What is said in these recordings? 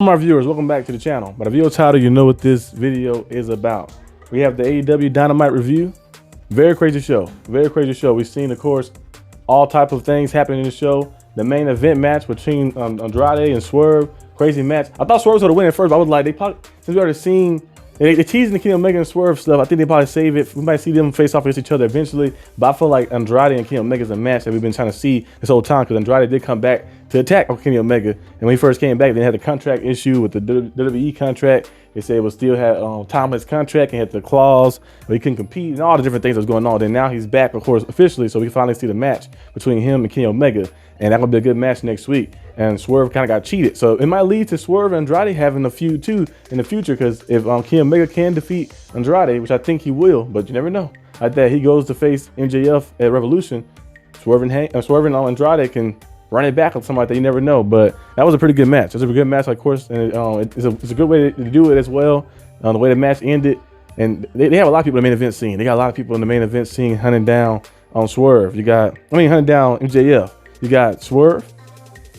My viewers, welcome back to the channel. By the video title, you know what this video is about. We have the AEW Dynamite review. Very crazy show. Very crazy show. We've seen, of course, all type of things happening in the show. The main event match between Andrade and Swerve. Crazy match. I thought Swerve was going to win at first, but I was like, they probably, since we already seen, they're teasing the Kenny Omega and Swerve stuff, I think they probably save it. We might see them face off against each other eventually. But I feel like Andrade and Kenny Omega is a match that we've been trying to see this whole time, because Andrade did come back to attack Kenny Omega. And when he first came back, they had the contract issue with the WWE contract. They said it would still have Thomas' contract and had the clause, but he couldn't compete and all the different things that was going on. Then now he's back, of course, officially. So we finally see the match between him and Kenny Omega. And that's going to be a good match next week. And Swerve kind of got cheated. So it might lead to Swerve and Andrade having a feud too in the future, because if Kenny Omega can defeat Andrade, which I think he will, but you never know. Like that, he goes to face MJF at Revolution. Swerve and Andrade can run it back or something like that. You never know. But that was a pretty good match. It was a good match, of course. And it's a good way to do it as well. The way the match ended. And they have a lot of people in the main event scene. They got a lot of people in the main event scene hunting down on Swerve. Hunting down MJF. You got Swerve,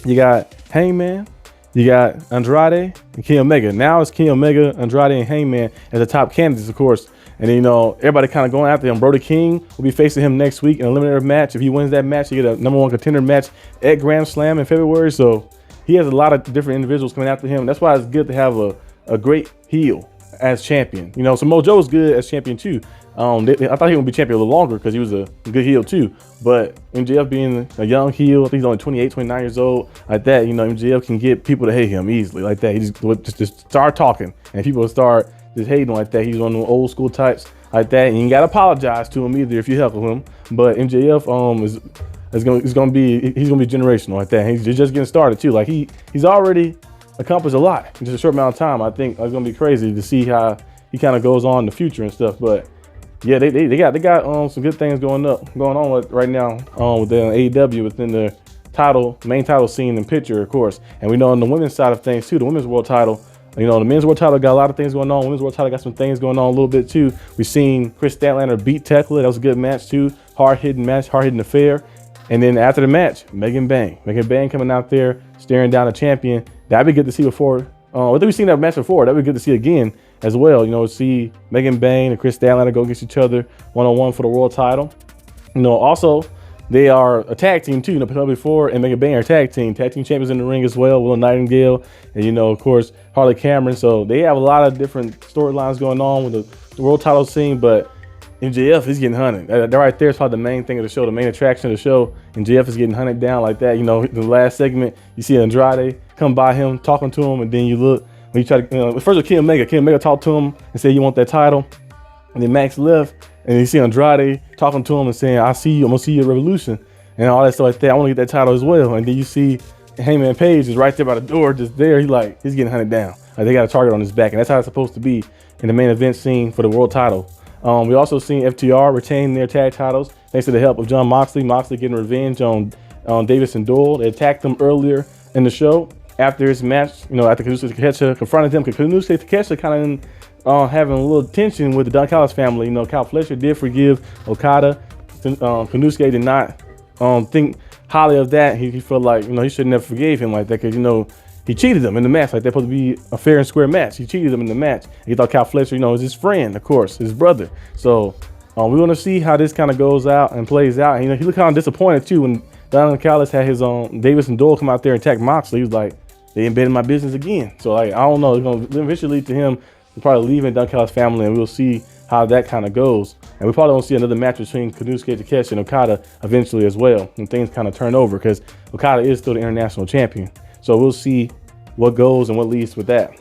you got Hangman, you got Andrade and Kenny Omega. Now it's Kenny Omega, Andrade, and Hangman as the top candidates, of course. And you know, everybody kind of going after him. Brody King will be facing him next week in an eliminator match. If he wins that match, he get a #1 contender match at Grand Slam in February. So he has a lot of different individuals coming after him. That's why it's good to have a great heel as champion. You know, so Mojo's good as champion too. I thought he would be champion a little longer because he was a good heel too. But MJF being a young heel, I think he's only 28, 29 years old, like that, you know, MJF can get people to hate him easily like that. He just start talking and people will start just hating like that. He's one of the old school types like that. And you ain't gotta apologize to him either if you heckle him. But MJF he's gonna be generational like that. He's just getting started too. Like he's already accomplished a lot in just a short amount of time. I think it's gonna be crazy to see how he kind of goes on in the future and stuff. But yeah, they got some good things going on right now with the AEW within the main title scene and picture, of course. And we know on the women's side of things too, the women's world title. You know, the men's world title got a lot of things going on. Women's world title got some things going on a little bit too. We've seen Chris Statlander beat Thekla. That was a good match too. Hard-hitting match, hard-hitting affair. And then after the match, Megan Bang coming out there staring down a champion. That'd be good to see before. I think we've seen that match before. That'd be good to see again as well. You know, see Megan Bang and Chris Statlander go against each other one-on-one for the world title. You know, also they are a tag team too. You know, Penelope Ford and Megan Bang are tag team champions in the ring as well. Willow Nightingale and, you know, of course, Harley Cameron. So they have a lot of different storylines going on with the world title scene. But MJF is getting hunted. That right there is probably the main thing of the show, the main attraction of the show. And MJF is getting hunted down like that. You know, the last segment, you see Andrade come by him, talking to him, and then you look, when you try to, first with Kenny Omega talked to him and said, "You want that title?" And then Max left, and you see Andrade talking to him and saying, "I see you, I'm gonna see you at Revolution," and all that stuff like that. I want to get that title as well. And then you see Hangman Page is right there by the door, just there. He's getting hunted down. Like they got a target on his back, and that's how it's supposed to be in the main event scene for the world title. We also seen FTR retain their tag titles thanks to the help of Jon Moxley. Moxley getting revenge on Davis and Doyle. They attacked them earlier in the show after his match. You know, after Kanusuke Takeshita confronted them, because Kanusuke Takeshita kind of having a little tension with the Don Callis family. You know, Kyle Fletcher did forgive Okada. Kanusuke did not think highly of that. He felt like, you know, he should never forgave him like that, because, you know, he cheated him in the match. Like, they're supposed to be a fair and square match. He cheated him in the match. He thought Kyle Fletcher, you know, was his friend, of course, his brother. So we want to see how this kind of goes out and plays out. And, you know, he looked kind of disappointed too when Don Callis had his Davis and Doyle come out there and attack Moxley. He was like, "They ain't been in my business again." So like, I don't know. It's going to eventually lead to him probably leaving Don Callis' family, and we'll see how that kind of goes. And we probably won't see another match between Kanusuke Takeshita and Okada eventually as well, and things kind of turn over, because Okada is still the international champion. So we'll see what goes and what leads with that.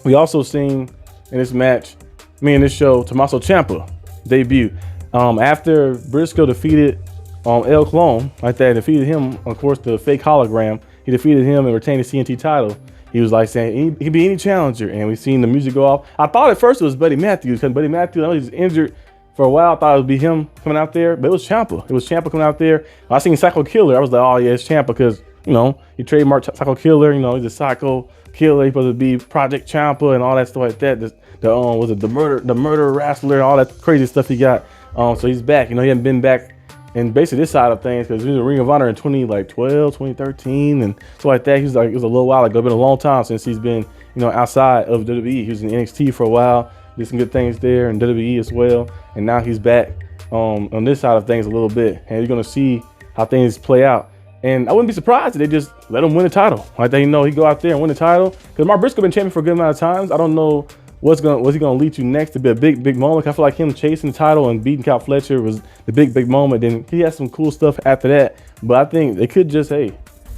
We also seen in this match, in this show, Tommaso Ciampa debut. After Briscoe defeated El Clone, like that, defeated him, of course, the fake hologram. He defeated him and retained the CNT title. He was like saying he could be any challenger, and we've seen the music go off. I thought at first it was Buddy Matthews, because Buddy Matthews, I know he was injured for a while. I thought it would be him coming out there, but it was Ciampa. It was Ciampa coming out there. I seen Psycho Killer. I was like, oh yeah, it's Ciampa, because, you know, he trademarked Psycho Killer. You know, he's a Psycho Killer. He's supposed to be Project Ciampa and all that stuff like that. The murder wrestler and all that crazy stuff he got. So he's back. You know, he hadn't been back And basically this side of things, because he was in Ring of Honor in 2012, 2013, and stuff like that. He was like, it was a little while ago. It's been a long time since he's been, outside of WWE. He was in NXT for a while, did some good things there, and WWE as well. And now he's back on this side of things a little bit. And you're gonna see how things play out. And I wouldn't be surprised if they just let him win the title. Like he go out there and win the title. Because Mark Briscoe been champion for a good amount of times. I don't know what's he gonna lead to next to be a big moment. I feel like him chasing the title and beating Cal Fletcher was the big moment. Then he had some cool stuff after that. But I think they could just, hey,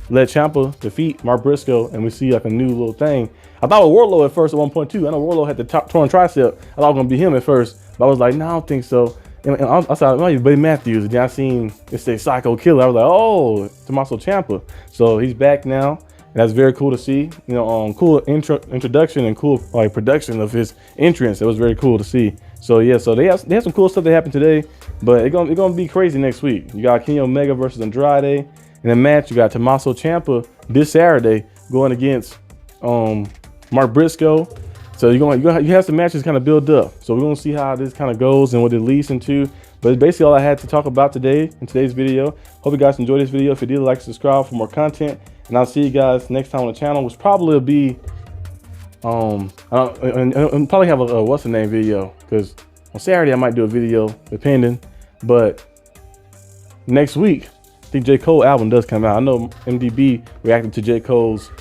let Ciampa defeat Mark Briscoe and we see like a new little thing. I thought with Wardlow at first at 1.2. I know Wardlow had the torn tricep. I thought it was gonna be him at first, but I was like, no, I don't think so. And I saw Buddy Matthews, and then I seen it say Psycho Killer. I was like, oh, Tommaso Ciampa. So he's back now. And that's very cool to see. Cool introduction and cool like production of his entrance. It was very cool to see. So yeah, so they have some cool stuff that happened today, but it's gonna be crazy next week. You got Kenny Omega versus Andrade in a match. You got Tommaso Ciampa this Saturday going against Mark Briscoe. So you have some matches kind of build up. So we're gonna see how this kind of goes and what it leads into. But it's basically all I had to talk about today in today's video. Hope you guys enjoyed this video. If you did, like, subscribe for more content. And I'll see you guys next time on the channel, which probably will be, and probably have a what's the name video, because on Saturday I might do a video, depending. But next week, I think J. Cole album does come out. I know MDB reacted to J. Cole's,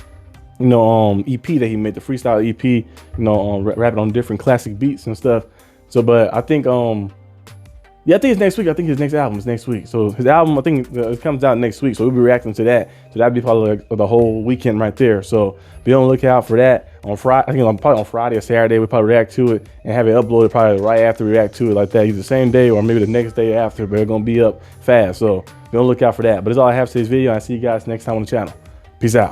EP that he made, the freestyle EP, rapping on different classic beats and stuff. So, but I think, yeah, I think it's next week. I think his next album is next week. So his album, I think it comes out next week. So we'll be reacting to that. So that'd be probably like the whole weekend right there. So be on the lookout for that on Friday. I think probably on Friday or Saturday, we'll probably react to it and have it uploaded probably right after we react to it like that. Either the same day or maybe the next day after, but it's going to be up fast. So be on the lookout for that. But that's all I have for today's video. I'll see you guys next time on the channel. Peace out.